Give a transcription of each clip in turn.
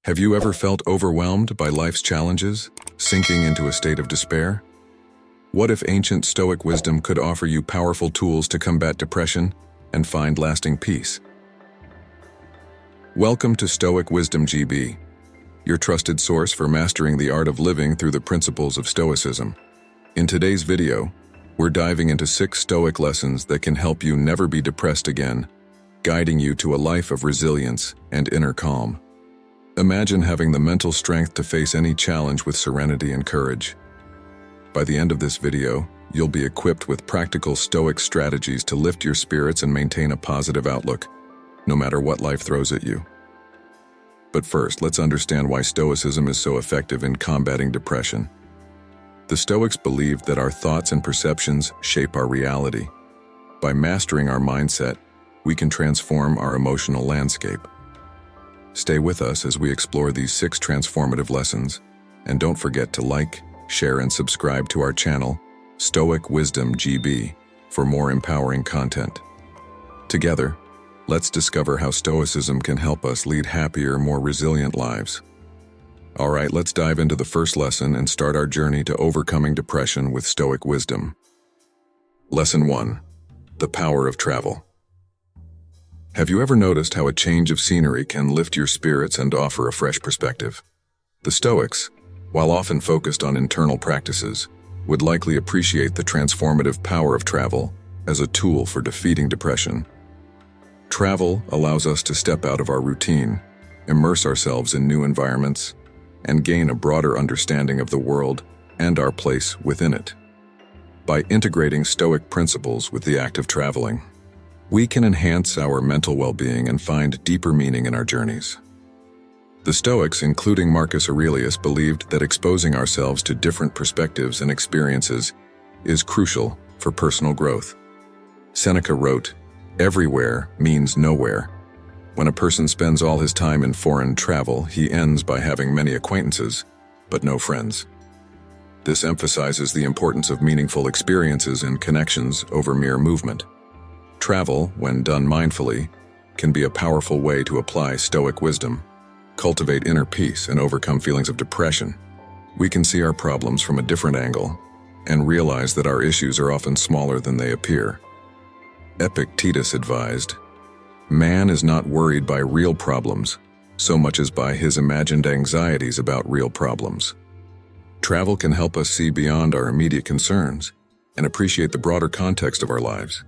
Have you ever felt overwhelmed by life's challenges, sinking into a state of despair? What if ancient Stoic wisdom could offer you powerful tools to combat depression and find lasting peace? Welcome to Stoic Wisdom GB, your trusted source for mastering the art of living through the principles of Stoicism. In today's video, we're diving into 6 Stoic lessons that can help you never be depressed again, guiding you to a life of resilience and inner calm. Imagine having the mental strength to face any challenge with serenity and courage. By the end of this video, you'll be equipped with practical Stoic strategies to lift your spirits and maintain a positive outlook, no matter what life throws at you. But first, let's understand why Stoicism is so effective in combating depression. The Stoics believed that our thoughts and perceptions shape our reality. By mastering our mindset, we can transform our emotional landscape. Stay with us as we explore these 6 transformative lessons, and don't forget to like, share, and subscribe to our channel, Stoic Wisdom GB, for more empowering content. Together, let's discover how Stoicism can help us lead happier, more resilient lives. All right, let's dive into the first lesson and start our journey to overcoming depression with Stoic wisdom. Lesson 1: The power of travel. Have you ever noticed how a change of scenery can lift your spirits and offer a fresh perspective? The Stoics, while often focused on internal practices, would likely appreciate the transformative power of travel as a tool for defeating depression. Travel allows us to step out of our routine, immerse ourselves in new environments, and gain a broader understanding of the world and our place within it. By integrating Stoic principles with the act of traveling, we can enhance our mental well-being and find deeper meaning in our journeys. The Stoics, including Marcus Aurelius, believed that exposing ourselves to different perspectives and experiences is crucial for personal growth. Seneca wrote, "Everywhere means nowhere. When a person spends all his time in foreign travel, he ends by having many acquaintances, but no friends." This emphasizes the importance of meaningful experiences and connections over mere movement. Travel, when done mindfully, can be a powerful way to apply Stoic wisdom, cultivate inner peace, and overcome feelings of depression. We can see our problems from a different angle and realize that our issues are often smaller than they appear. Epictetus advised, "Man is not worried by real problems so much as by his imagined anxieties about real problems." Travel can help us see beyond our immediate concerns and appreciate the broader context of our lives.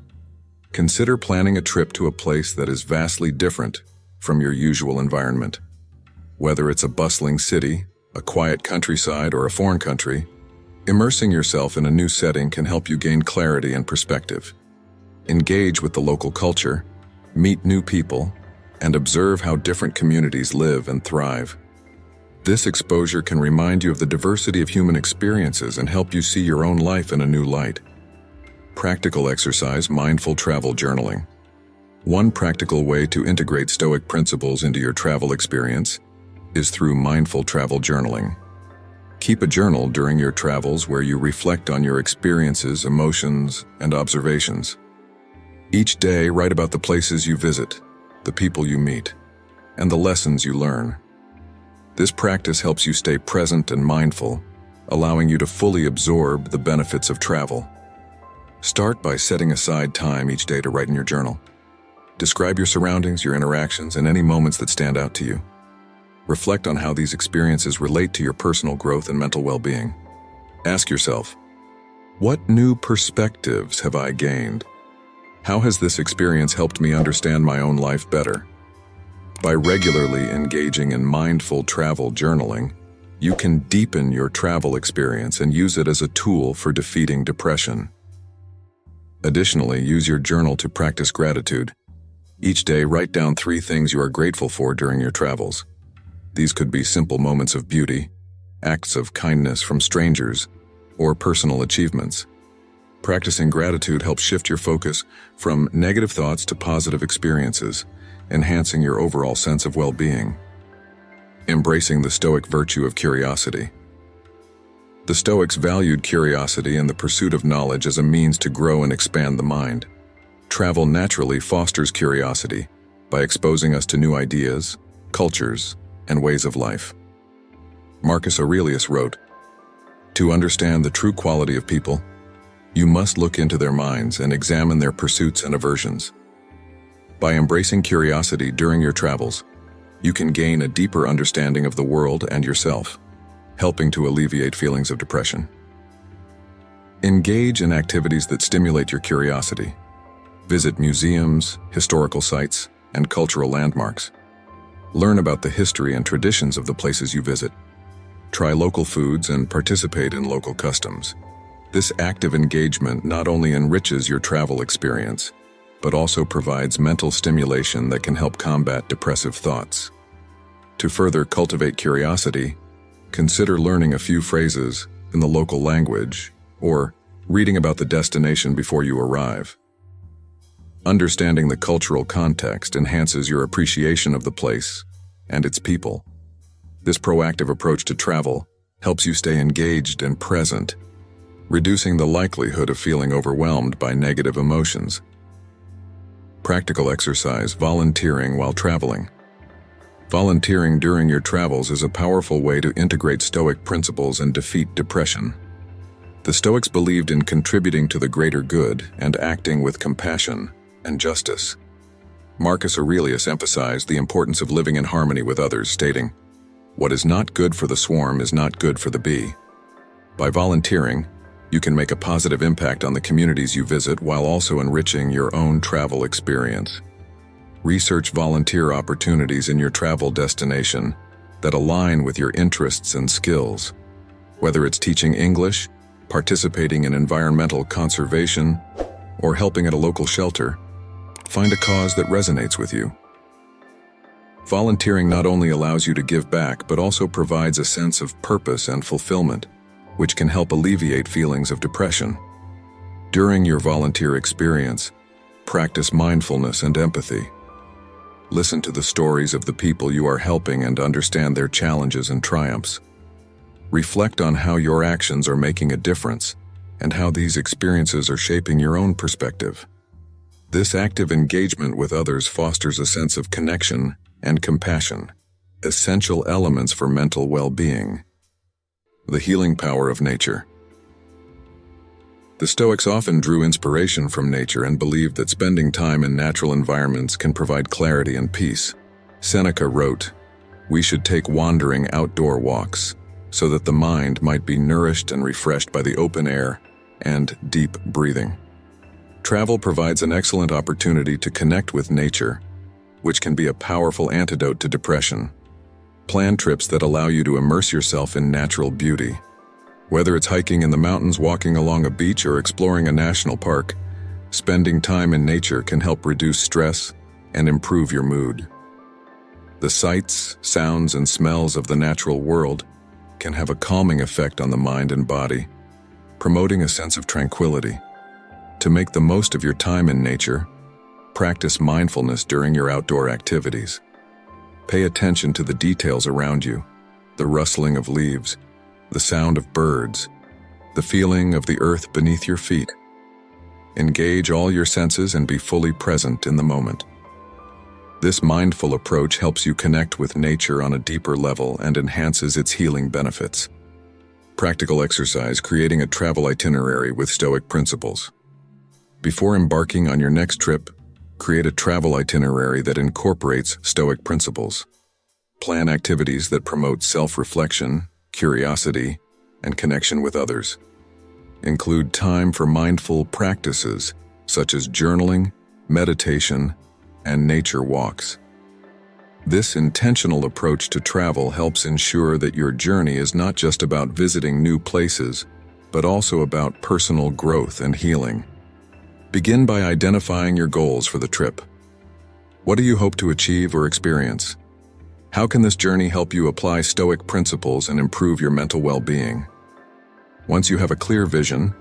Consider planning a trip to a place that is vastly different from your usual environment. Whether it's a bustling city, a quiet countryside, or a foreign country, immersing yourself in a new setting can help you gain clarity and perspective. Engage with the local culture, meet new people, and observe how different communities live and thrive. This exposure can remind you of the diversity of human experiences and help you see your own life in a new light. Practical exercise: mindful travel journaling. One practical way to integrate Stoic principles into your travel experience is through mindful travel journaling. Keep a journal during your travels where you reflect on your experiences, emotions, and observations. Each day, write about the places you visit, the people you meet, and the lessons you learn. This practice helps you stay present and mindful, allowing you to fully absorb the benefits of travel. Start by setting aside time each day to write in your journal. Describe your surroundings, your interactions, and any moments that stand out to you. Reflect on how these experiences relate to your personal growth and mental well-being. Ask yourself, what new perspectives have I gained? How has this experience helped me understand my own life better? By regularly engaging in mindful travel journaling, you can deepen your travel experience and use it as a tool for defeating depression. Additionally, use your journal to practice gratitude. Each day, write down 3 things you are grateful for during your travels. These could be simple moments of beauty, acts of kindness from strangers, or personal achievements. Practicing gratitude helps shift your focus from negative thoughts to positive experiences, enhancing your overall sense of well-being. Embracing the Stoic virtue of curiosity. The Stoics valued curiosity and the pursuit of knowledge as a means to grow and expand the mind. Travel naturally fosters curiosity by exposing us to new ideas, cultures, and ways of life. Marcus Aurelius wrote, "To understand the true quality of people, you must look into their minds and examine their pursuits and aversions." By embracing curiosity during your travels, you can gain a deeper understanding of the world and yourself, helping to alleviate feelings of depression. Engage in activities that stimulate your curiosity. Visit museums, historical sites, and cultural landmarks. Learn about the history and traditions of the places you visit. Try local foods and participate in local customs. This active engagement not only enriches your travel experience, but also provides mental stimulation that can help combat depressive thoughts. To further cultivate curiosity, consider learning a few phrases in the local language or reading about the destination before you arrive. Understanding the cultural context enhances your appreciation of the place and its people. This proactive approach to travel helps you stay engaged and present, reducing the likelihood of feeling overwhelmed by negative emotions. Practical exercise: volunteering while traveling. Volunteering during your travels is a powerful way to integrate Stoic principles and defeat depression. The Stoics believed in contributing to the greater good and acting with compassion and justice. Marcus Aurelius emphasized the importance of living in harmony with others, stating, "What is not good for the swarm is not good for the bee." By volunteering, you can make a positive impact on the communities you visit while also enriching your own travel experience. Research volunteer opportunities in your travel destination that align with your interests and skills. Whether it's teaching English, participating in environmental conservation, or helping at a local shelter, find a cause that resonates with you. Volunteering not only allows you to give back, but also provides a sense of purpose and fulfillment, which can help alleviate feelings of depression. During your volunteer experience, practice mindfulness and empathy. Listen to the stories of the people you are helping and understand their challenges and triumphs. Reflect on how your actions are making a difference and how these experiences are shaping your own perspective. This active engagement with others fosters a sense of connection and compassion, essential elements for mental well-being. The healing power of nature. The Stoics often drew inspiration from nature and believed that spending time in natural environments can provide clarity and peace. Seneca wrote, "We should take wandering outdoor walks, so that the mind might be nourished and refreshed by the open air and deep breathing." Travel provides an excellent opportunity to connect with nature, which can be a powerful antidote to depression. Plan trips that allow you to immerse yourself in natural beauty. Whether it's hiking in the mountains, walking along a beach, or exploring a national park, spending time in nature can help reduce stress and improve your mood. The sights, sounds, and smells of the natural world can have a calming effect on the mind and body, promoting a sense of tranquility. To make the most of your time in nature, practice mindfulness during your outdoor activities. Pay attention to the details around you, the rustling of leaves, the sound of birds, the feeling of the earth beneath your feet. Engage all your senses and be fully present in the moment. This mindful approach helps you connect with nature on a deeper level and enhances its healing benefits. Practical exercise: creating a travel itinerary with Stoic principles. Before embarking on your next trip, create a travel itinerary that incorporates Stoic principles. Plan activities that promote self-reflection, curiosity, and connection with others. Include time for mindful practices such as journaling, meditation, and nature walks. This intentional approach to travel helps ensure that your journey is not just about visiting new places, but also about personal growth and healing. Begin by identifying your goals for the trip. What do you hope to achieve or experience? How can this journey help you apply Stoic principles and improve your mental well-being? Once you have a clear vision,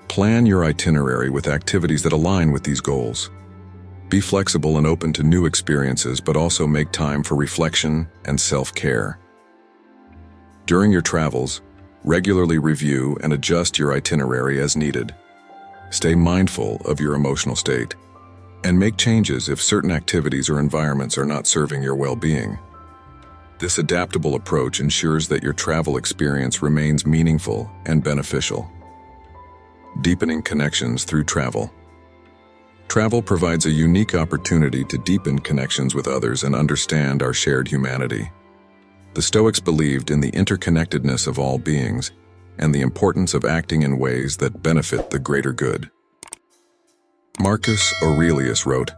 plan your itinerary with activities that align with these goals. Be flexible and open to new experiences, but also make time for reflection and self-care. During your travels, regularly review and adjust your itinerary as needed. Stay mindful of your emotional state, and make changes if certain activities or environments are not serving your well-being. This adaptable approach ensures that your travel experience remains meaningful and beneficial. Deepening connections through travel. Travel provides a unique opportunity to deepen connections with others and understand our shared humanity. The Stoics believed in the interconnectedness of all beings and the importance of acting in ways that benefit the greater good. Marcus Aurelius wrote,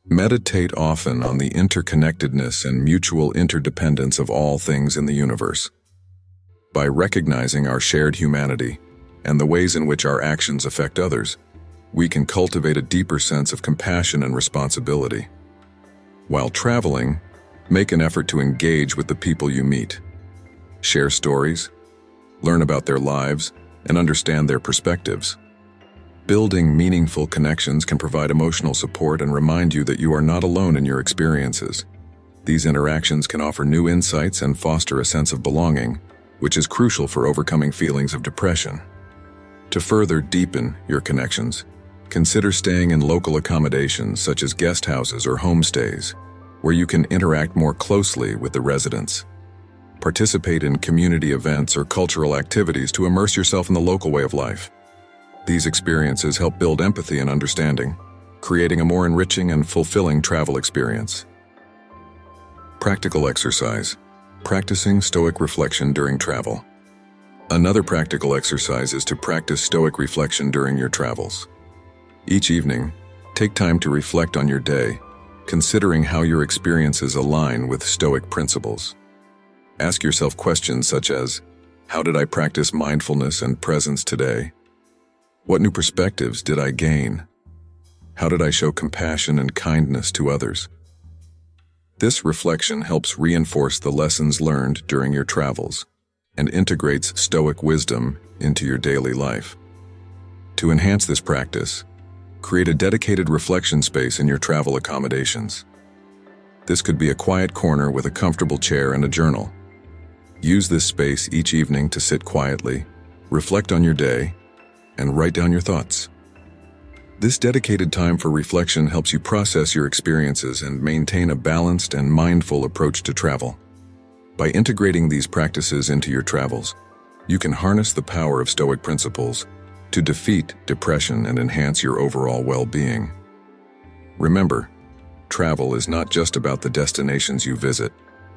"Meditate often on the interconnectedness and mutual interdependence of all things in the universe. By recognizing our shared humanity and the ways in which our actions affect others, we can cultivate a deeper sense of compassion and responsibility. While traveling, make an effort to engage with the people you meet. Share stories, learn about their lives, and understand their perspectives. Building meaningful connections can provide emotional support and remind you that you are not alone in your experiences. These interactions can offer new insights and foster a sense of belonging, which is crucial for overcoming feelings of depression. To further deepen your connections, consider staying in local accommodations such as guest houses or homestays, where you can interact more closely with the residents. Participate in community events or cultural activities to immerse yourself in the local way of life. These experiences help build empathy and understanding, creating a more enriching and fulfilling travel experience. Practical exercise. Practicing Stoic reflection during travel. Another practical exercise is to practice Stoic reflection during your travels. Each evening, take time to reflect on your day, considering how your experiences align with Stoic principles. Ask yourself questions such as, how did I practice mindfulness and presence today? What new perspectives did I gain? How did I show compassion and kindness to others? This reflection helps reinforce the lessons learned during your travels and integrates Stoic wisdom into your daily life. To enhance this practice, create a dedicated reflection space in your travel accommodations. This could be a quiet corner with a comfortable chair and a journal. Use this space each evening to sit quietly, reflect on your day, and write down your thoughts. This dedicated time for reflection helps you process your experiences and maintain a balanced and mindful approach to travel. By integrating these practices into your travels, you can harness the power of Stoic principles to defeat depression and enhance your overall well-being. Remember, travel is not just about the destinations you visit,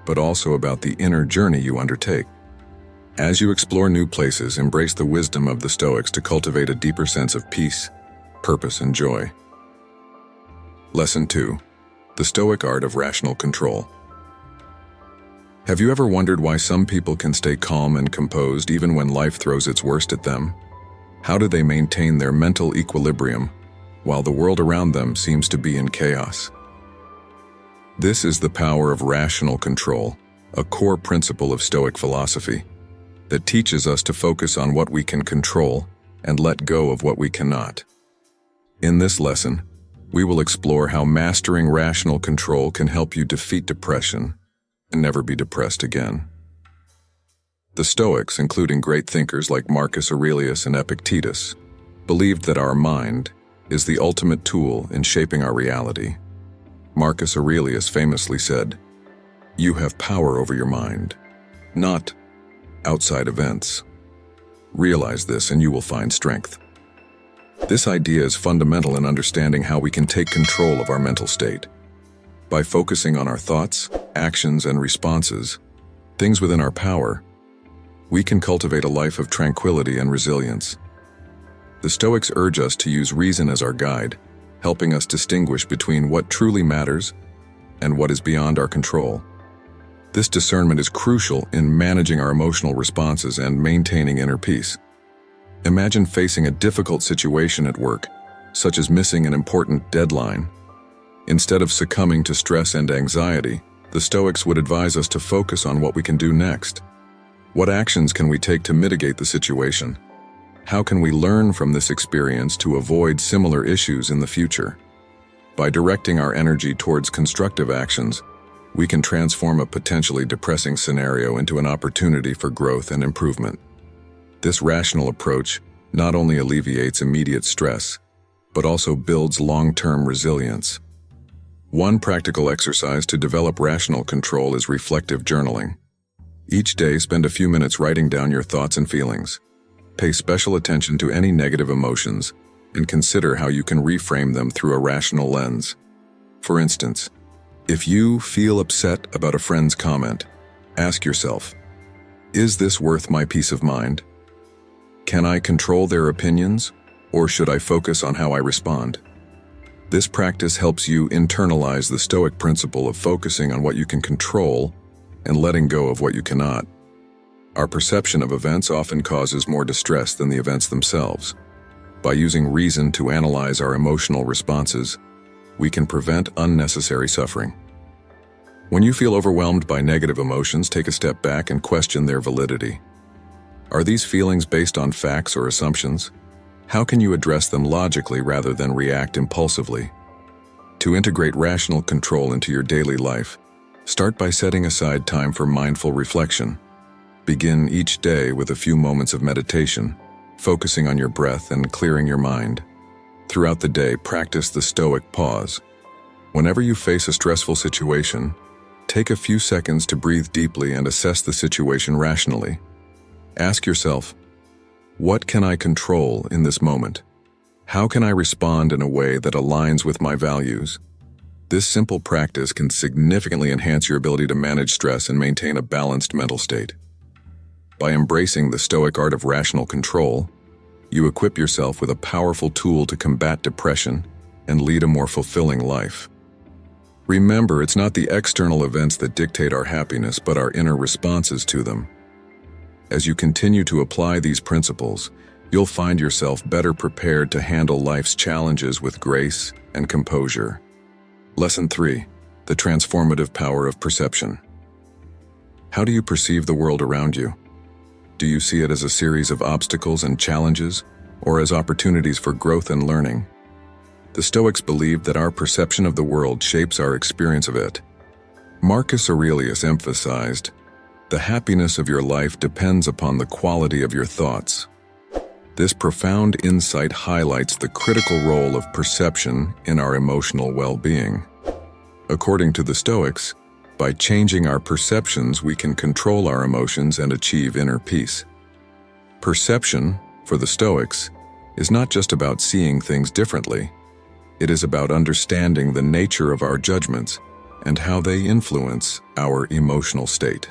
but also about the inner journey you undertake. As you explore new places, embrace the wisdom of the Stoics to cultivate a deeper sense of peace, purpose, and joy. Lesson 2. The Stoic Art of Rational Control. Have you ever wondered why some people can stay calm and composed even when life throws its worst at them? How do they maintain their mental equilibrium while the world around them seems to be in chaos? This is the power of rational control, a core principle of Stoic philosophy that teaches us to focus on what we can control and let go of what we cannot. In this lesson, we will explore how mastering rational control can help you defeat depression and never be depressed again. The Stoics, including great thinkers like Marcus Aurelius and Epictetus, believed that our mind is the ultimate tool in shaping our reality. Marcus Aurelius famously said, "You have power over your mind, not outside events. Realize this and you will find strength." This idea is fundamental in understanding how we can take control of our mental state. By focusing on our thoughts, actions, and responses, things within our power, we can cultivate a life of tranquility and resilience. The Stoics urge us to use reason as our guide, helping us distinguish between what truly matters and what is beyond our control. This discernment is crucial in managing our emotional responses and maintaining inner peace. Imagine facing a difficult situation at work, such as missing an important deadline. Instead of succumbing to stress and anxiety, the Stoics would advise us to focus on what we can do next. What actions can we take to mitigate the situation? How can we learn from this experience to avoid similar issues in the future? By directing our energy towards constructive actions, we can transform a potentially depressing scenario into an opportunity for growth and improvement. This rational approach not only alleviates immediate stress, but also builds long-term resilience. One practical exercise to develop rational control is reflective journaling. Each day, spend a few minutes writing down your thoughts and feelings. Pay special attention to any negative emotions and consider how you can reframe them through a rational lens. For instance, if you feel upset about a friend's comment, ask yourself, is this worth my peace of mind? Can I control their opinions, or should I focus on how I respond? This practice helps you internalize the Stoic principle of focusing on what you can control and letting go of what you cannot. Our perception of events often causes more distress than the events themselves. By using reason to analyze our emotional responses, we can prevent unnecessary suffering. When you feel overwhelmed by negative emotions, take a step back and question their validity. Are these feelings based on facts or assumptions? How can you address them logically rather than react impulsively? To integrate rational control into your daily life, start by setting aside time for mindful reflection. Begin each day with a few moments of meditation, focusing on your breath and clearing your mind. Throughout the day, practice the Stoic pause. Whenever you face a stressful situation, take a few seconds to breathe deeply and assess the situation rationally. Ask yourself, what can I control in this moment? How can I respond in a way that aligns with my values? This simple practice can significantly enhance your ability to manage stress and maintain a balanced mental state. By embracing the Stoic art of rational control, you equip yourself with a powerful tool to combat depression and lead a more fulfilling life. Remember, it's not the external events that dictate our happiness, but our inner responses to them. As you continue to apply these principles, you'll find yourself better prepared to handle life's challenges with grace and composure. Lesson 3: The transformative power of perception. How do you perceive the world around you? Do you see it as a series of obstacles and challenges, or as opportunities for growth and learning? The Stoics believed that our perception of the world shapes our experience of it. Marcus Aurelius emphasized, the happiness of your life depends upon the quality of your thoughts. This profound insight highlights the critical role of perception in our emotional well-being. According to the Stoics, by changing our perceptions, we can control our emotions and achieve inner peace. Perception, for the Stoics, is not just about seeing things differently. It is about understanding the nature of our judgments and how they influence our emotional state.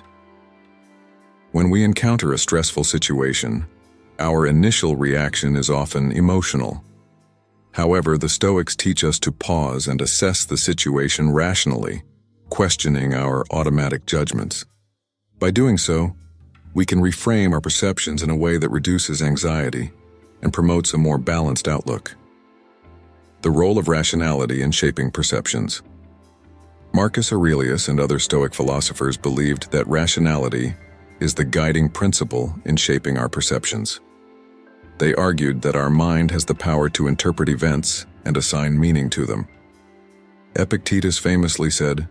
When we encounter a stressful situation, our initial reaction is often emotional. However, the Stoics teach us to pause and assess the situation rationally, questioning our automatic judgments. By doing so, we can reframe our perceptions in a way that reduces anxiety and promotes a more balanced outlook. The role of rationality in shaping perceptions. Marcus Aurelius and other Stoic philosophers believed that rationality is the guiding principle in shaping our perceptions. They argued that our mind has the power to interpret events and assign meaning to them. Epictetus famously said,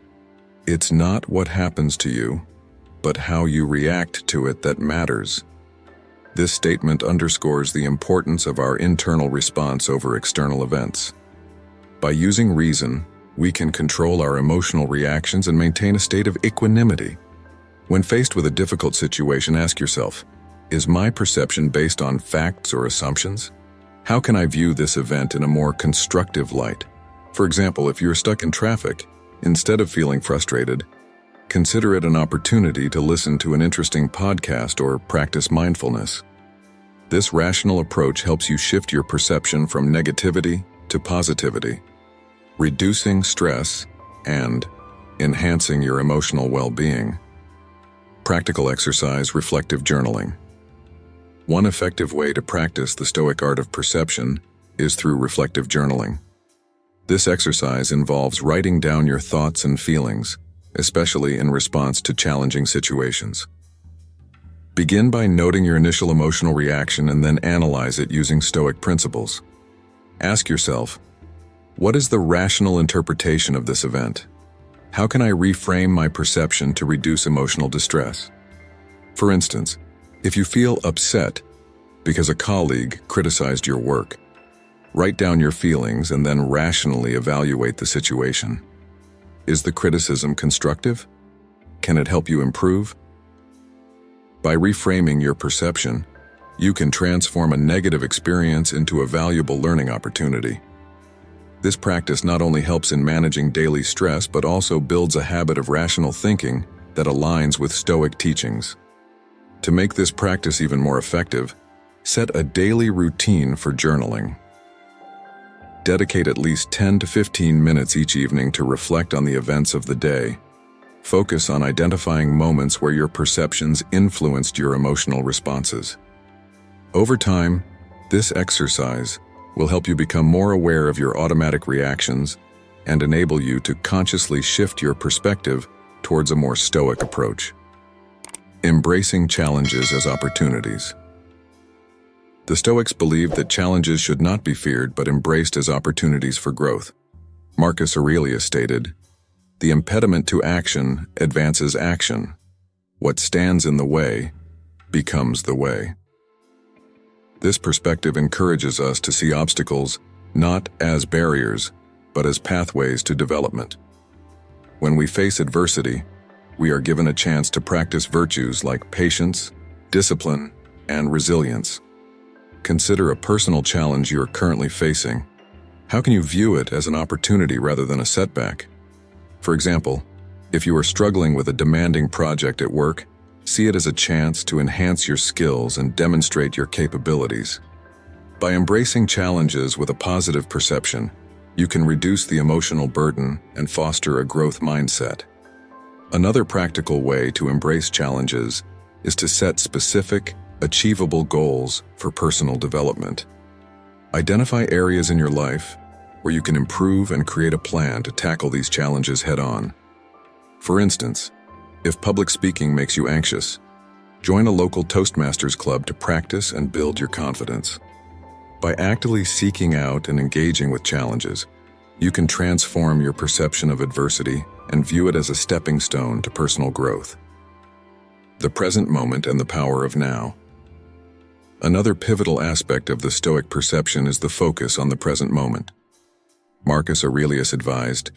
"It's not what happens to you, but how you react to it that matters." This statement underscores the importance of our internal response over external events. By using reason, we can control our emotional reactions and maintain a state of equanimity. When faced with a difficult situation, ask yourself, is my perception based on facts or assumptions? How can I view this event in a more constructive light? For example, if you're stuck in traffic, instead of feeling frustrated, consider it an opportunity to listen to an interesting podcast or practice mindfulness. This rational approach helps you shift your perception from negativity to positivity, reducing stress and enhancing your emotional well-being. Practical exercise: reflective journaling. One effective way to practice the Stoic art of perception is through reflective journaling. This exercise involves writing down your thoughts and feelings, especially in response to challenging situations. Begin by noting your initial emotional reaction and then analyze it using Stoic principles. Ask yourself, what is the rational interpretation of this event? How can I reframe my perception to reduce emotional distress? For instance, if you feel upset because a colleague criticized your work, write down your feelings and then rationally evaluate the situation. Is the criticism constructive? Can it help you improve? By reframing your perception, you can transform a negative experience into a valuable learning opportunity. This practice not only helps in managing daily stress, but also builds a habit of rational thinking that aligns with Stoic teachings. To make this practice even more effective, set a daily routine for journaling. Dedicate at least 10 to 15 minutes each evening to reflect on the events of the day. Focus on identifying moments where your perceptions influenced your emotional responses. Over time, this exercise will help you become more aware of your automatic reactions and enable you to consciously shift your perspective towards a more Stoic approach. Embracing challenges as opportunities. The Stoics believed that challenges should not be feared but embraced as opportunities for growth. Marcus Aurelius stated, "The impediment to action advances action. What stands in the way becomes the way." This perspective encourages us to see obstacles not as barriers, but as pathways to development. When we face adversity, we are given a chance to practice virtues like patience, discipline, and resilience. Consider a personal challenge you are currently facing. How can you view it as an opportunity rather than a setback? For example, if you are struggling with a demanding project at work, see it as a chance to enhance your skills and demonstrate your capabilities. By embracing challenges with a positive perception, you can reduce the emotional burden and foster a growth mindset. Another practical way to embrace challenges is to set specific, achievable goals for personal development. Identify areas in your life where you can improve and create a plan to tackle these challenges head-on. For instance, if public speaking makes you anxious, join a local Toastmasters club to practice and build your confidence. By actively seeking out and engaging with challenges, you can transform your perception of adversity and view it as a stepping stone to personal growth. The present moment and the power of now. Another pivotal aspect of the Stoic perception is the focus on the present moment. Marcus Aurelius advised,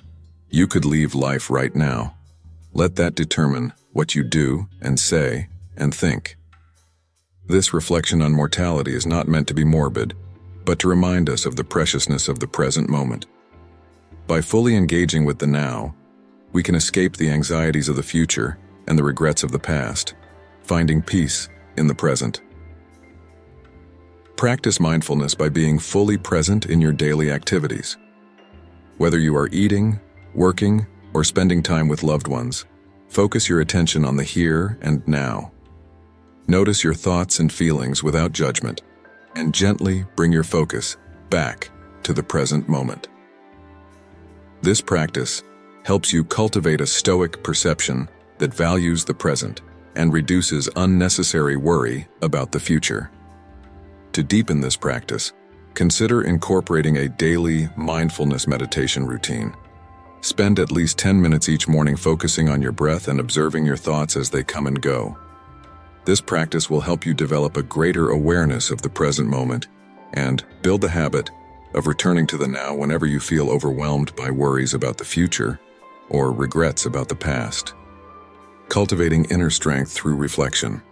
"You could leave life right now. Let that determine what you do and say and think." This reflection on mortality is not meant to be morbid, but to remind us of the preciousness of the present moment. By fully engaging with the now, we can escape the anxieties of the future and the regrets of the past, finding peace in the present. Practice mindfulness by being fully present in your daily activities. Whether you are eating, working, or spending time with loved ones, focus your attention on the here and now. Notice your thoughts and feelings without judgment, and gently bring your focus back to the present moment. This practice helps you cultivate a Stoic perception that values the present and reduces unnecessary worry about the future. To deepen this practice, consider incorporating a daily mindfulness meditation routine. Spend at least 10 minutes each morning focusing on your breath and observing your thoughts as they come and go. This practice will help you develop a greater awareness of the present moment and build the habit of returning to the now whenever you feel overwhelmed by worries about the future or regrets about the past. Cultivating inner strength through reflection.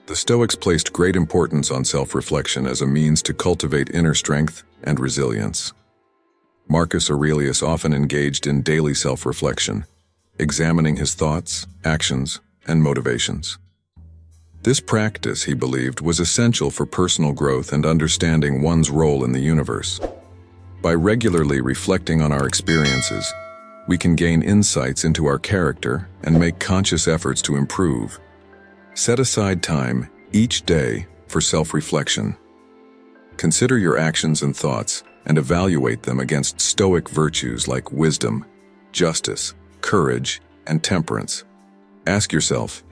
The Stoics placed great importance on self-reflection as a means to cultivate inner strength and resilience. Marcus Aurelius often engaged in daily self-reflection, examining his thoughts, actions, and motivations. This practice, he believed, was essential for personal growth and understanding one's role in the universe. By regularly reflecting on our experiences, we can gain insights into our character and make conscious efforts to improve. Set aside time each day for self-reflection. Consider your actions and thoughts and evaluate them against Stoic virtues like wisdom, justice, courage, and temperance. Ask yourself,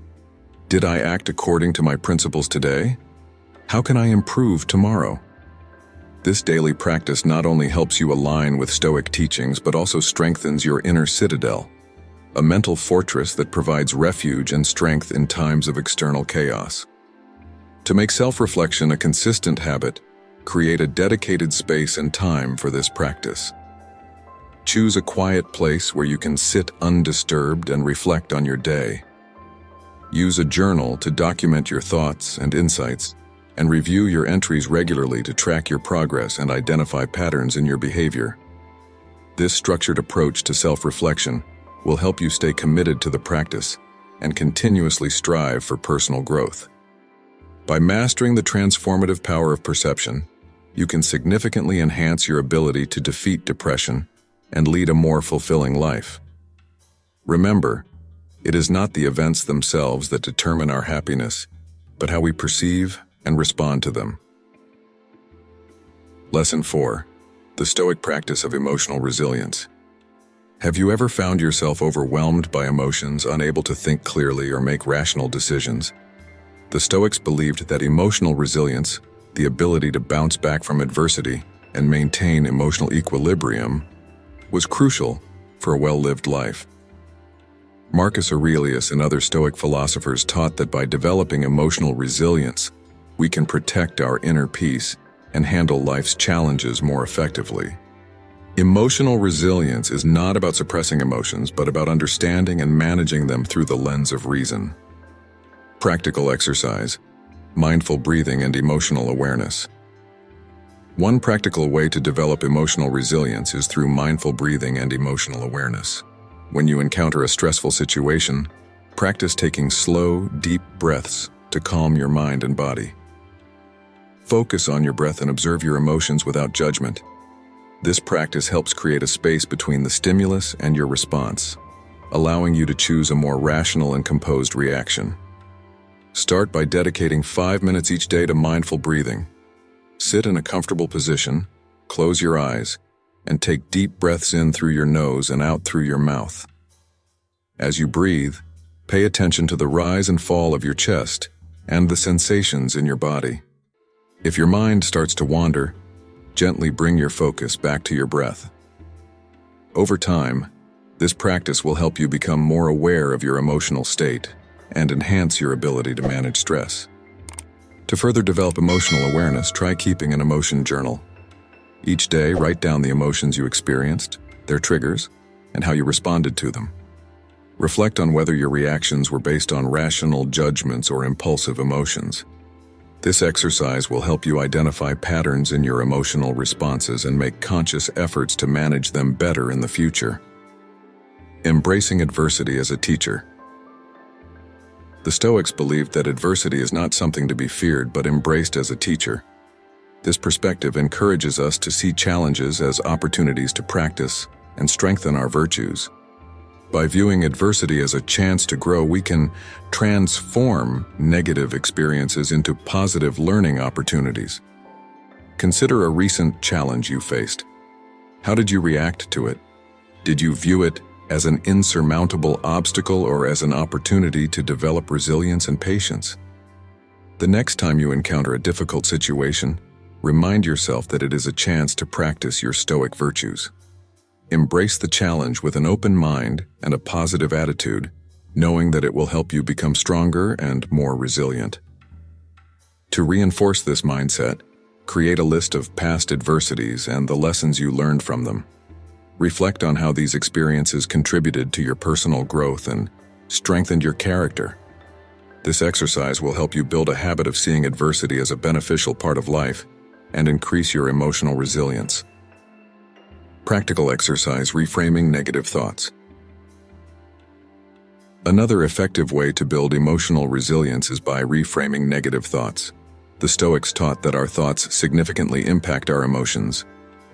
did I act according to my principles today? How can I improve tomorrow? This daily practice not only helps you align with Stoic teachings, but also strengthens your inner citadel, a mental fortress that provides refuge and strength in times of external chaos. To make self-reflection a consistent habit, create a dedicated space and time for this practice. Choose a quiet place where you can sit undisturbed and reflect on your day. Use a journal to document your thoughts and insights, and review your entries regularly to track your progress and identify patterns in your behavior. This structured approach to self-reflection will help you stay committed to the practice and continuously strive for personal growth. By mastering the transformative power of perception, you can significantly enhance your ability to defeat depression and lead a more fulfilling life. Remember, it is not the events themselves that determine our happiness, but how we perceive and respond to them. Lesson 4. The Stoic Practice of Emotional Resilience. Have you ever found yourself overwhelmed by emotions, unable to think clearly or make rational decisions? The Stoics believed that emotional resilience, the ability to bounce back from adversity and maintain emotional equilibrium, was crucial for a well-lived life. Marcus Aurelius and other Stoic philosophers taught that by developing emotional resilience, we can protect our inner peace and handle life's challenges more effectively. Emotional resilience is not about suppressing emotions, but about understanding and managing them through the lens of reason. Practical exercise, mindful breathing, and emotional awareness. One practical way to develop emotional resilience is through mindful breathing and emotional awareness. When you encounter a stressful situation, practice taking slow, deep breaths to calm your mind and body. Focus on your breath and observe your emotions without judgment. This practice helps create a space between the stimulus and your response, allowing you to choose a more rational and composed reaction. Start by dedicating 5 minutes each day to mindful breathing. Sit in a comfortable position, close your eyes, and take deep breaths in through your nose and out through your mouth. As you breathe, pay attention to the rise and fall of your chest and the sensations in your body. If your mind starts to wander, gently bring your focus back to your breath. Over time, this practice will help you become more aware of your emotional state and enhance your ability to manage stress. To further develop emotional awareness, try keeping an emotion journal. Each day, write down the emotions you experienced, their triggers, and how you responded to them. Reflect on whether your reactions were based on rational judgments or impulsive emotions. This exercise will help you identify patterns in your emotional responses and make conscious efforts to manage them better in the future. Embracing adversity as a teacher. The Stoics believed that adversity is not something to be feared but embraced as a teacher. This perspective encourages us to see challenges as opportunities to practice and strengthen our virtues. By viewing adversity as a chance to grow, we can transform negative experiences into positive learning opportunities. Consider a recent challenge you faced. How did you react to it? Did you view it as an insurmountable obstacle or as an opportunity to develop resilience and patience? The next time you encounter a difficult situation, remind yourself that it is a chance to practice your Stoic virtues. Embrace the challenge with an open mind and a positive attitude, knowing that it will help you become stronger and more resilient. To reinforce this mindset, create a list of past adversities and the lessons you learned from them. Reflect on how these experiences contributed to your personal growth and strengthened your character. This exercise will help you build a habit of seeing adversity as a beneficial part of life and increase your emotional resilience. Practical exercise, reframing negative thoughts. Another effective way to build emotional resilience is by reframing negative thoughts. The Stoics taught that our thoughts significantly impact our emotions,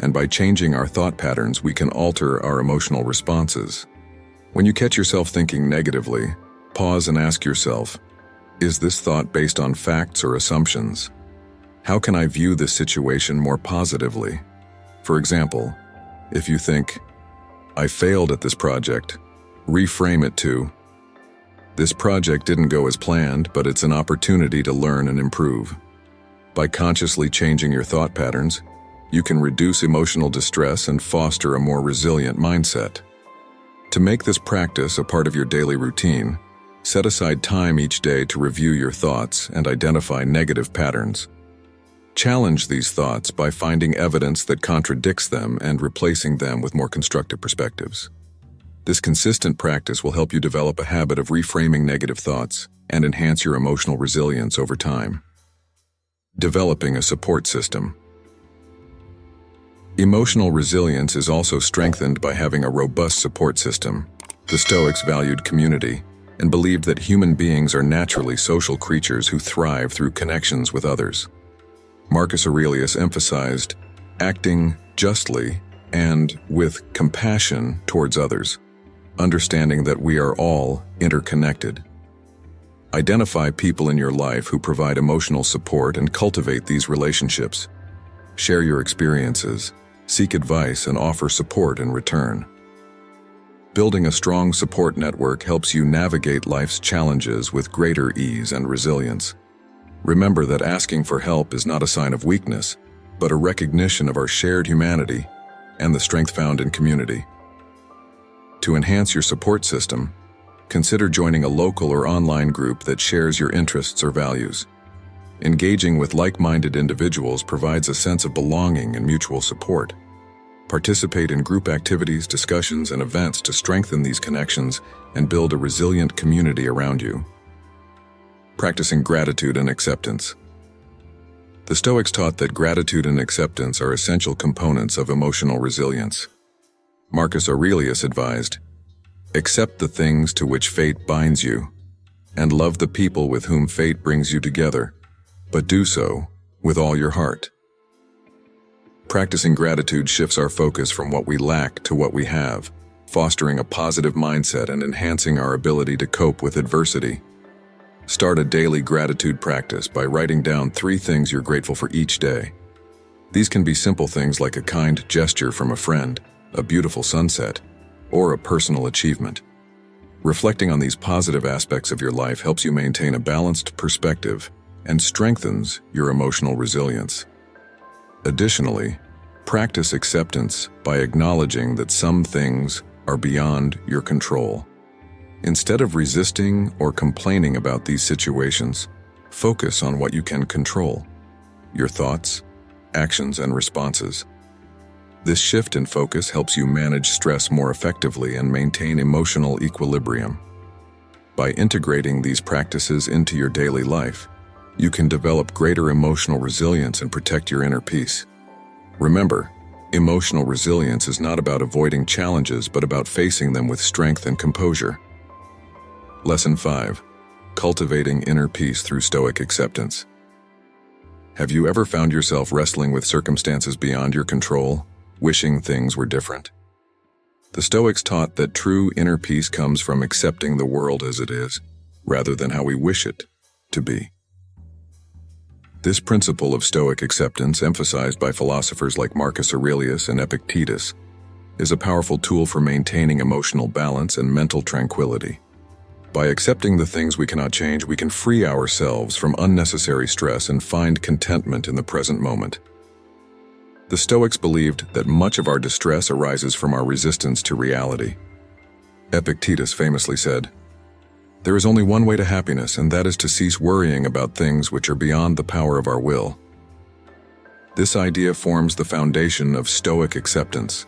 and by changing our thought patterns, we can alter our emotional responses. When you catch yourself thinking negatively, pause and ask yourself, is this thought based on facts or assumptions? How can I view this situation more positively? For example, if you think, I failed at this project, reframe it to, this project didn't go as planned, but it's an opportunity to learn and improve. By consciously changing your thought patterns, you can reduce emotional distress and foster a more resilient mindset. To make this practice a part of your daily routine, set aside time each day to review your thoughts and identify negative patterns. Challenge these thoughts by finding evidence that contradicts them and replacing them with more constructive perspectives. This consistent practice will help you develop a habit of reframing negative thoughts and enhance your emotional resilience over time. Developing a support system. Emotional resilience is also strengthened by having a robust support system. The Stoics valued community and believed that human beings are naturally social creatures who thrive through connections with others. Marcus Aurelius emphasized acting justly and with compassion towards others, understanding that we are all interconnected. Identify people in your life who provide emotional support and cultivate these relationships. Share your experiences, seek advice, and offer support in return. Building a strong support network helps you navigate life's challenges with greater ease and resilience. Remember that asking for help is not a sign of weakness, but a recognition of our shared humanity and the strength found in community. To enhance your support system, consider joining a local or online group that shares your interests or values. Engaging with like-minded individuals provides a sense of belonging and mutual support. Participate in group activities, discussions, and events to strengthen these connections and build a resilient community around you. Practicing gratitude and acceptance. The Stoics taught that gratitude and acceptance are essential components of emotional resilience. Marcus Aurelius advised, "Accept the things to which fate binds you, and love the people with whom fate brings you together, but do so with all your heart." Practicing gratitude shifts our focus from what we lack to what we have, fostering a positive mindset and enhancing our ability to cope with adversity. Start a daily gratitude practice by writing down 3 things you're grateful for each day. These can be simple things like a kind gesture from a friend, a beautiful sunset, or a personal achievement. Reflecting on these positive aspects of your life helps you maintain a balanced perspective and strengthens your emotional resilience. Additionally, practice acceptance by acknowledging that some things are beyond your control. Instead of resisting or complaining about these situations, focus on what you can control: your thoughts, actions, and responses. This shift in focus helps you manage stress more effectively and maintain emotional equilibrium. By integrating these practices into your daily life, you can develop greater emotional resilience and protect your inner peace. Remember, emotional resilience is not about avoiding challenges, but about facing them with strength and composure. Lesson 5. Cultivating inner peace through Stoic acceptance. Have you ever found yourself wrestling with circumstances beyond your control, wishing things were different? The Stoics taught that true inner peace comes from accepting the world as it is, rather than how we wish it to be. This principle of Stoic acceptance, emphasized by philosophers like Marcus Aurelius and Epictetus, is a powerful tool for maintaining emotional balance and mental tranquility. By accepting the things we cannot change, we can free ourselves from unnecessary stress and find contentment in the present moment. The Stoics believed that much of our distress arises from our resistance to reality. Epictetus famously said, "There is only one way to happiness, and that is to cease worrying about things which are beyond the power of our will." This idea forms the foundation of Stoic acceptance,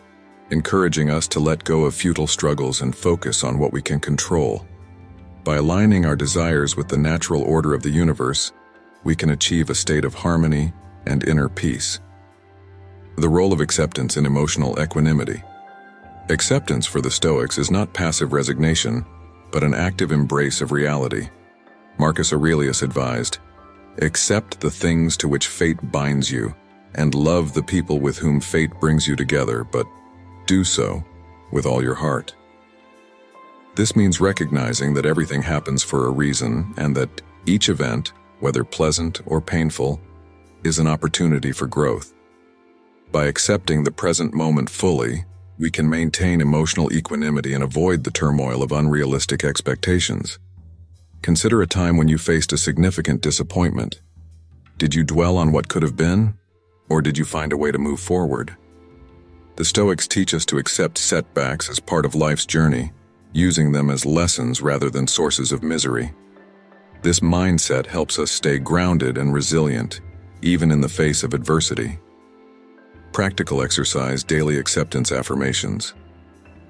encouraging us to let go of futile struggles and focus on what we can control. By aligning our desires with the natural order of the universe, we can achieve a state of harmony and inner peace. The role of acceptance in emotional equanimity. Acceptance for the Stoics is not passive resignation, but an active embrace of reality. Marcus Aurelius advised, "Accept the things to which fate binds you, and love the people with whom fate brings you together, but do so with all your heart." This means recognizing that everything happens for a reason and that each event, whether pleasant or painful, is an opportunity for growth. By accepting the present moment fully, we can maintain emotional equanimity and avoid the turmoil of unrealistic expectations. Consider a time when you faced a significant disappointment. Did you dwell on what could have been, or did you find a way to move forward? The Stoics teach us to accept setbacks as part of life's journey, using them as lessons rather than sources of misery. This mindset helps us stay grounded and resilient, even in the face of adversity. Practical exercise: daily acceptance affirmations.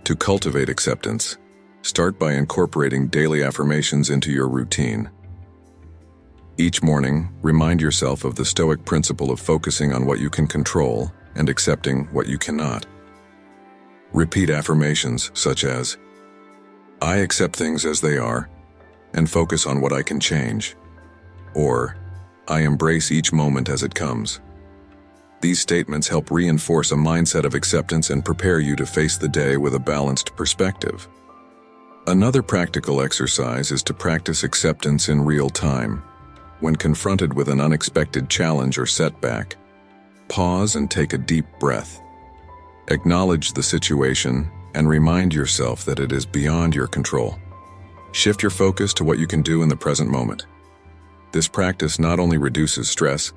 To cultivate acceptance, start by incorporating daily affirmations into your routine. Each morning, remind yourself of the Stoic principle of focusing on what you can control and accepting what you cannot. Repeat affirmations such as, "I accept things as they are and focus on what I can change," or "I embrace each moment as it comes." These statements help reinforce a mindset of acceptance and prepare you to face the day with a balanced perspective. Another practical exercise is to practice acceptance in real time. When confronted with an unexpected challenge or setback, pause and take a deep breath. Acknowledge the situation and remind yourself that it is beyond your control. Shift your focus to what you can do in the present moment. This practice not only reduces stress,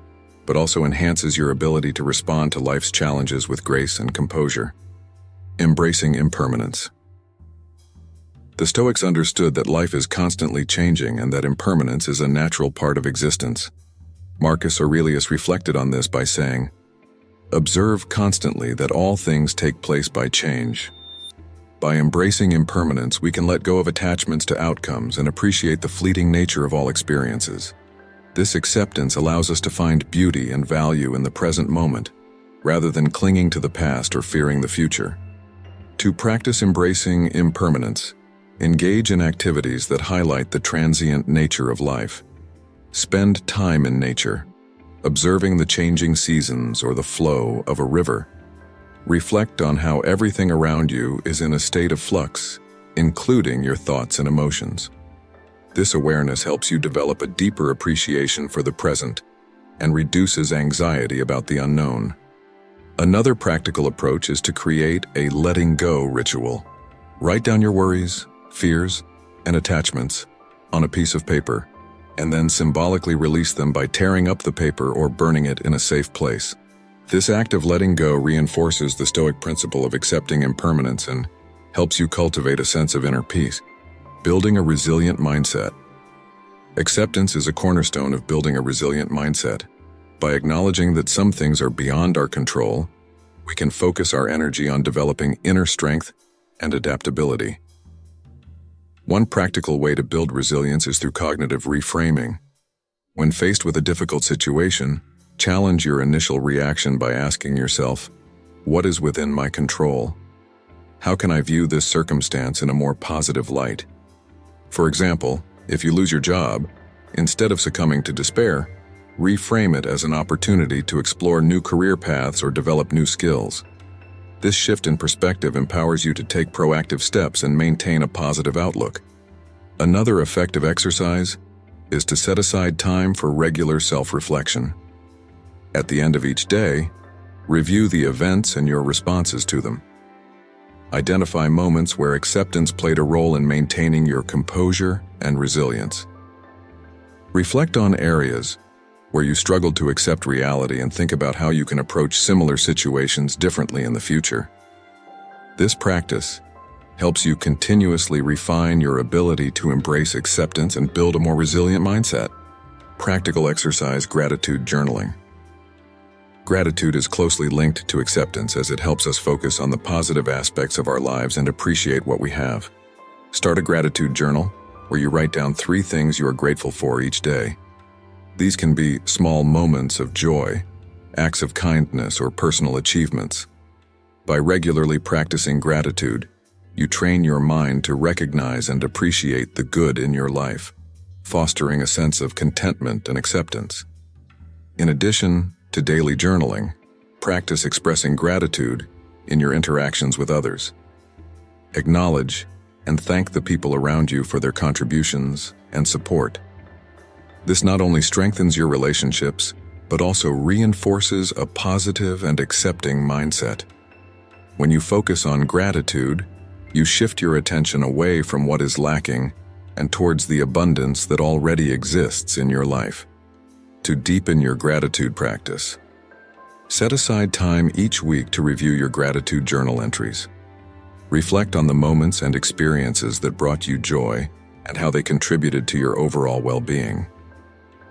but also enhances your ability to respond to life's challenges with grace and composure. Embracing impermanence. The Stoics understood that life is constantly changing and that impermanence is a natural part of existence. Marcus Aurelius reflected on this by saying, "Observe constantly that all things take place by change." By embracing impermanence, we can let go of attachments to outcomes and appreciate the fleeting nature of all experiences. This acceptance allows us to find beauty and value in the present moment, rather than clinging to the past or fearing the future. To practice embracing impermanence, engage in activities that highlight the transient nature of life. Spend time in nature, observing the changing seasons or the flow of a river. Reflect on how everything around you is in a state of flux, including your thoughts and emotions. This awareness helps you develop a deeper appreciation for the present and reduces anxiety about the unknown. Another practical approach is to create a letting go ritual. Write down your worries, fears, and attachments on a piece of paper, and then symbolically release them by tearing up the paper or burning it in a safe place. This act of letting go reinforces the Stoic principle of accepting impermanence and helps you cultivate a sense of inner peace. Building a resilient mindset. Acceptance is a cornerstone of building a resilient mindset. By acknowledging that some things are beyond our control, we can focus our energy on developing inner strength and adaptability. One practical way to build resilience is through cognitive reframing. When faced with a difficult situation, challenge your initial reaction by asking yourself, "What is within my control? How can I view this circumstance in a more positive light?" For example, if you lose your job, instead of succumbing to despair, reframe it as an opportunity to explore new career paths or develop new skills. This shift in perspective empowers you to take proactive steps and maintain a positive outlook. Another effective exercise is to set aside time for regular self-reflection. At the end of each day, review the events and your responses to them. Identify moments where acceptance played a role in maintaining your composure and resilience. Reflect on areas where you struggled to accept reality and think about how you can approach similar situations differently in the future. This practice helps you continuously refine your ability to embrace acceptance and build a more resilient mindset. Practical exercise: gratitude journaling. Gratitude is closely linked to acceptance as it helps us focus on the positive aspects of our lives and appreciate what we have. Start a gratitude journal where you write down 3 things you are grateful for each day. These can be small moments of joy, acts of kindness, or personal achievements. By regularly practicing gratitude, you train your mind to recognize and appreciate the good in your life, fostering a sense of contentment and acceptance. In addition to daily journaling, practice expressing gratitude in your interactions with others. Acknowledge and thank the people around you for their contributions and support. This not only strengthens your relationships, but also reinforces a positive and accepting mindset. When you focus on gratitude, you shift your attention away from what is lacking and towards the abundance that already exists in your life. To deepen your gratitude practice, set aside time each week to review your gratitude journal entries. Reflect on the moments and experiences that brought you joy and how they contributed to your overall well-being.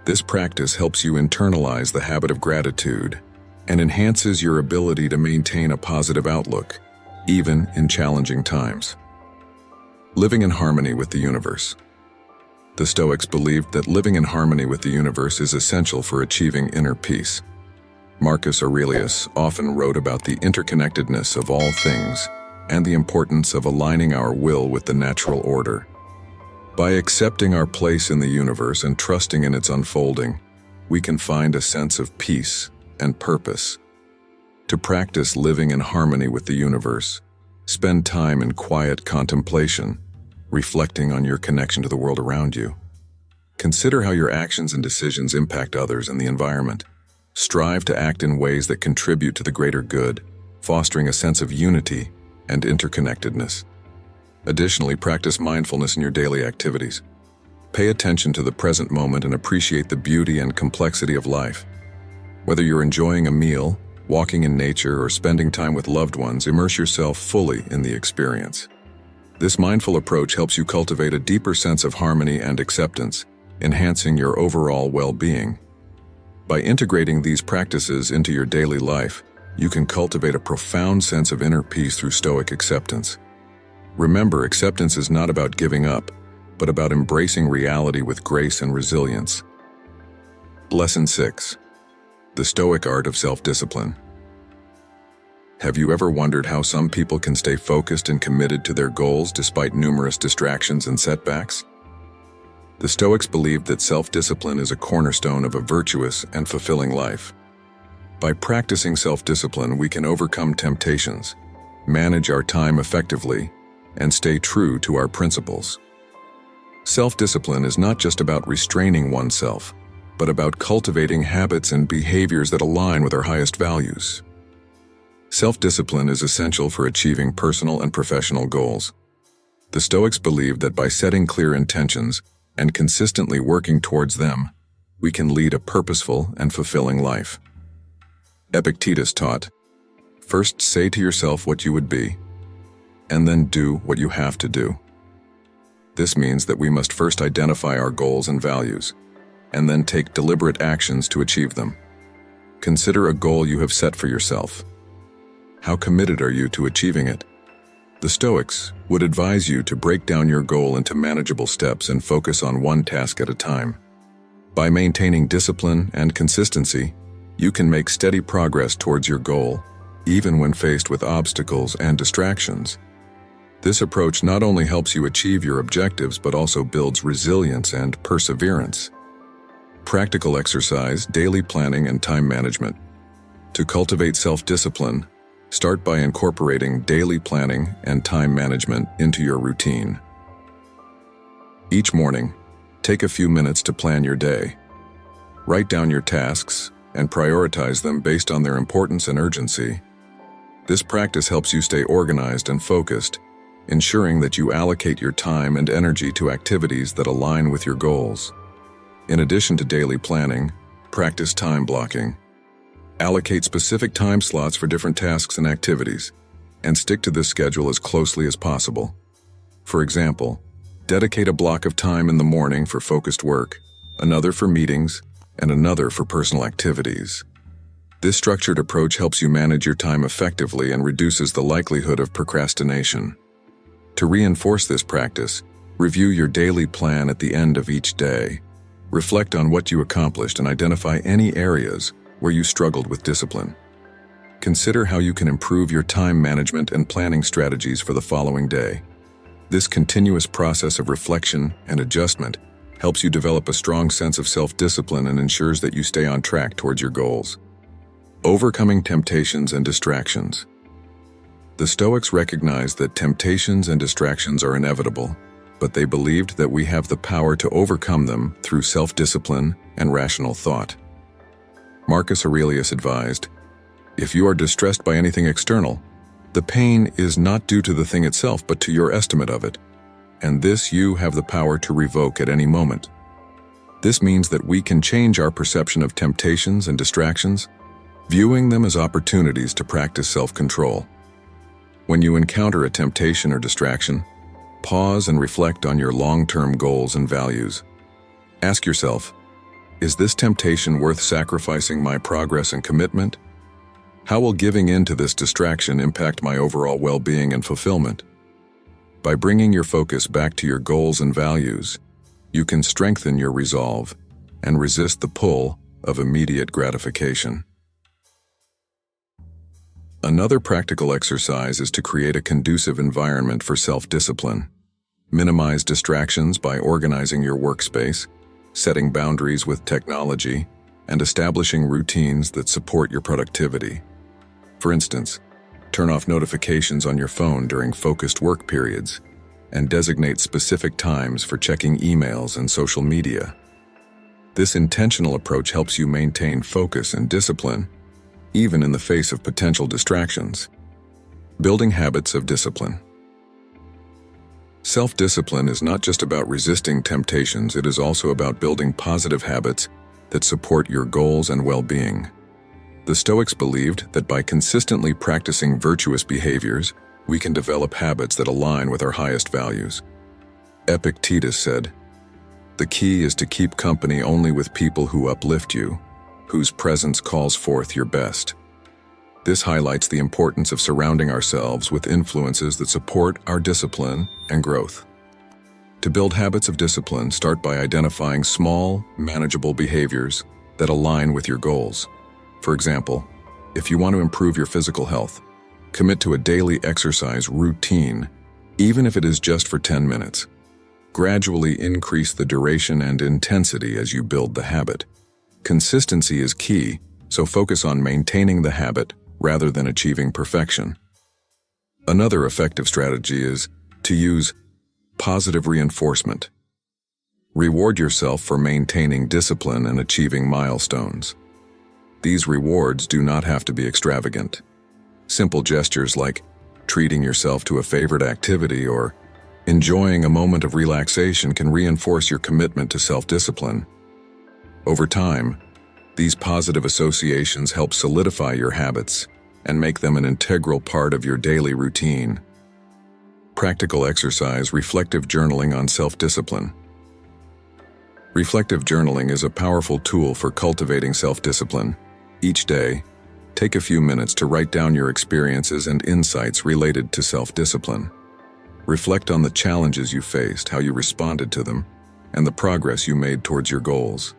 This practice helps you internalize the habit of gratitude and enhances your ability to maintain a positive outlook, even in challenging times. Living in harmony with the universe. The Stoics believed that living in harmony with the universe is essential for achieving inner peace. Marcus Aurelius often wrote about the interconnectedness of all things and the importance of aligning our will with the natural order. By accepting our place in the universe and trusting in its unfolding, we can find a sense of peace and purpose. To practice living in harmony with the universe, spend time in quiet contemplation, reflecting on your connection to the world around you. Consider how your actions and decisions impact others and the environment. Strive to act in ways that contribute to the greater good, fostering a sense of unity and interconnectedness. Additionally, practice mindfulness in your daily activities. Pay attention to the present moment and appreciate the beauty and complexity of life. Whether you're enjoying a meal, walking in nature, or spending time with loved ones, immerse yourself fully in the experience. This mindful approach helps you cultivate a deeper sense of harmony and acceptance, enhancing your overall well-being. By integrating these practices into your daily life, you can cultivate a profound sense of inner peace through Stoic acceptance. Remember, acceptance is not about giving up, but about embracing reality with grace and resilience. Lesson 6. The Stoic Art of Self-Discipline. Have you ever wondered how some people can stay focused and committed to their goals despite numerous distractions and setbacks? The Stoics believed that self-discipline is a cornerstone of a virtuous and fulfilling life. By practicing self-discipline, we can overcome temptations, manage our time effectively, and stay true to our principles. Self-discipline is not just about restraining oneself, but about cultivating habits and behaviors that align with our highest values. Self-discipline is essential for achieving personal and professional goals. The Stoics believed that by setting clear intentions and consistently working towards them, we can lead a purposeful and fulfilling life. Epictetus taught, "First say to yourself what you would be, and then do what you have to do." This means that we must first identify our goals and values, and then take deliberate actions to achieve them. Consider a goal you have set for yourself. How committed are you to achieving it? The Stoics would advise you to break down your goal into manageable steps and focus on one task at a time. By maintaining discipline and consistency, you can make steady progress towards your goal, even when faced with obstacles and distractions. This approach not only helps you achieve your objectives, but also builds resilience and perseverance. Practical exercise, daily planning, and time management. To cultivate self-discipline, start by incorporating daily planning and time management into your routine. Each morning, take a few minutes to plan your day. Write down your tasks and prioritize them based on their importance and urgency. This practice helps you stay organized and focused, ensuring that you allocate your time and energy to activities that align with your goals. In addition to daily planning, practice time blocking. Allocate specific time slots for different tasks and activities, and stick to this schedule as closely as possible. For example, dedicate a block of time in the morning for focused work, another for meetings, and another for personal activities. This structured approach helps you manage your time effectively and reduces the likelihood of procrastination. To reinforce this practice, review your daily plan at the end of each day. Reflect on what you accomplished and identify any areas where you struggled with discipline. Consider how you can improve your time management and planning strategies for the following day. This continuous process of reflection and adjustment helps you develop a strong sense of self-discipline and ensures that you stay on track towards your goals. Overcoming temptations and distractions. The Stoics recognized that temptations and distractions are inevitable, but they believed that we have the power to overcome them through self-discipline and rational thought. Marcus Aurelius advised, "If you are distressed by anything external, the pain is not due to the thing itself but to your estimate of it, and this you have the power to revoke at any moment." This means that we can change our perception of temptations and distractions, viewing them as opportunities to practice self-control. When you encounter a temptation or distraction, pause and reflect on your long-term goals and values. Ask yourself, Is this temptation worth sacrificing my progress and commitment? How will giving in to this distraction impact my overall well-being and fulfillment? By bringing your focus back to your goals and values, you can strengthen your resolve and resist the pull of immediate gratification. Another practical exercise is to create a conducive environment for self-discipline. Minimize distractions by organizing your workspace, setting boundaries with technology, and establishing routines that support your productivity. For instance, turn off notifications on your phone during focused work periods, and designate specific times for checking emails and social media. This intentional approach helps you maintain focus and discipline, even in the face of potential distractions. Building habits of discipline. Self-discipline is not just about resisting temptations, it is also about building positive habits that support your goals and well-being. The Stoics believed that by consistently practicing virtuous behaviors, we can develop habits that align with our highest values. Epictetus said, "The key is to keep company only with people who uplift you, whose presence calls forth your best." This highlights the importance of surrounding ourselves with influences that support our discipline and growth. To build habits of discipline, start by identifying small, manageable behaviors that align with your goals. For example, if you want to improve your physical health, commit to a daily exercise routine, even if it is just for 10 minutes. Gradually increase the duration and intensity as you build the habit. Consistency is key, so focus on maintaining the habit rather than achieving perfection. Another effective strategy is to use positive reinforcement. Reward yourself for maintaining discipline and achieving milestones. These rewards do not have to be extravagant. Simple gestures like treating yourself to a favorite activity or enjoying a moment of relaxation can reinforce your commitment to self-discipline. Over time, these positive associations help solidify your habits and make them an integral part of your daily routine. Practical exercise: reflective journaling on self-discipline. Reflective journaling is a powerful tool for cultivating self-discipline. Each day, take a few minutes to write down your experiences and insights related to self-discipline. Reflect on the challenges you faced, how you responded to them, and the progress you made towards your goals.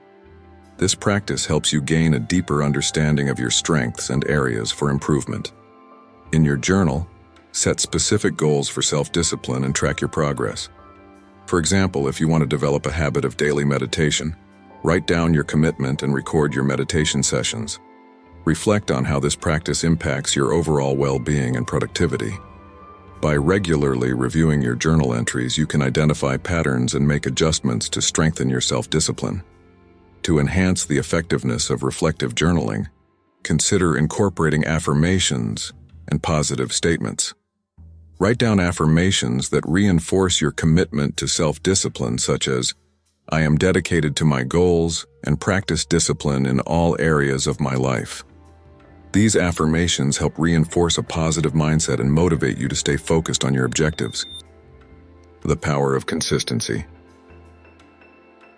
This practice helps you gain a deeper understanding of your strengths and areas for improvement. In your journal, set specific goals for self-discipline and track your progress. For example, if you want to develop a habit of daily meditation, write down your commitment and record your meditation sessions. Reflect on how this practice impacts your overall well-being and productivity. By regularly reviewing your journal entries, you can identify patterns and make adjustments to strengthen your self-discipline. To enhance the effectiveness of reflective journaling, consider incorporating affirmations and positive statements. Write down affirmations that reinforce your commitment to self-discipline, such as, "I am dedicated to my goals and practice discipline in all areas of my life." These affirmations help reinforce a positive mindset and motivate you to stay focused on your objectives. The power of consistency.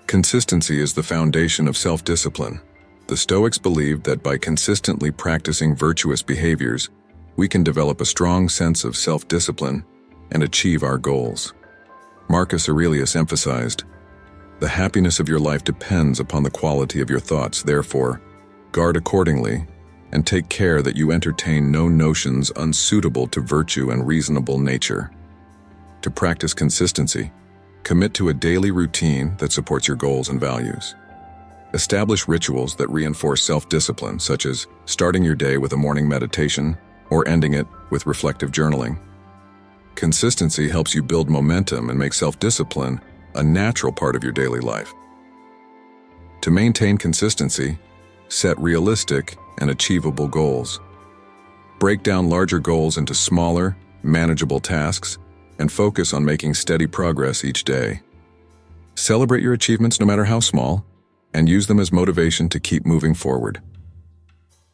Consistency is the foundation of self-discipline. The Stoics believed that by consistently practicing virtuous behaviors, we can develop a strong sense of self-discipline and achieve our goals. Marcus Aurelius emphasized, "The happiness of your life depends upon the quality of your thoughts. Therefore, guard accordingly, and take care that you entertain no notions unsuitable to virtue and reasonable nature." To practice consistency, commit to a daily routine that supports your goals and values. Establish rituals that reinforce self-discipline, such as starting your day with a morning meditation or ending it with reflective journaling. Consistency helps you build momentum and make self-discipline a natural part of your daily life. To maintain consistency, set realistic and achievable goals. Break down larger goals into smaller, manageable tasks and focus on making steady progress each day. Celebrate your achievements no matter how small, and use them as motivation to keep moving forward.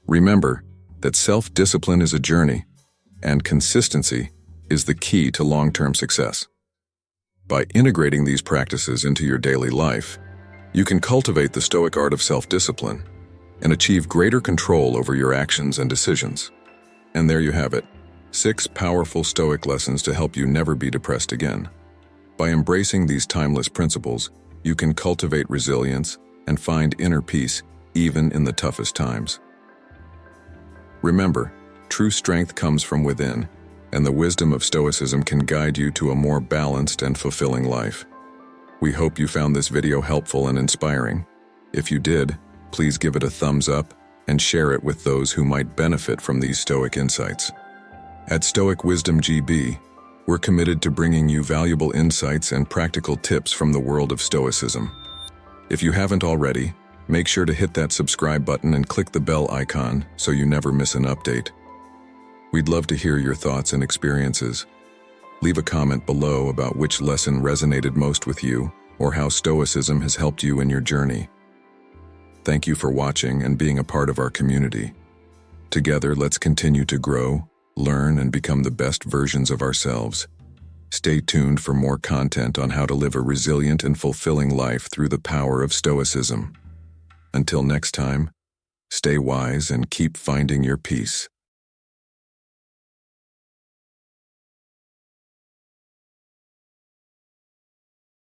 Remember that self-discipline is a journey, and consistency is the key to long-term success. By integrating these practices into your daily life, You can cultivate the Stoic art of self-discipline and achieve greater control over your actions and decisions. And there you have it, 6 powerful Stoic lessons to help you never be depressed again. By embracing these timeless principles, you can cultivate resilience and find inner peace even in the toughest times. Remember, true strength comes from within, and the wisdom of Stoicism can guide you to a more balanced and fulfilling life. We hope you found this video helpful and inspiring. If you did, please give it a thumbs up and share it with those who might benefit from these Stoic insights. At Stoic Wisdom GB, we're committed to bringing you valuable insights and practical tips from the world of Stoicism. If you haven't already, make sure to hit that subscribe button and click the bell icon so you never miss an update. We'd love to hear your thoughts and experiences. Leave a comment below about which lesson resonated most with you or how Stoicism has helped you in your journey. Thank you for watching and being a part of our community. Together, let's continue to grow, learn, and become the best versions of ourselves. Stay tuned for more content on how to live a resilient and fulfilling life through the power of Stoicism. Until next time, stay wise and keep finding your peace.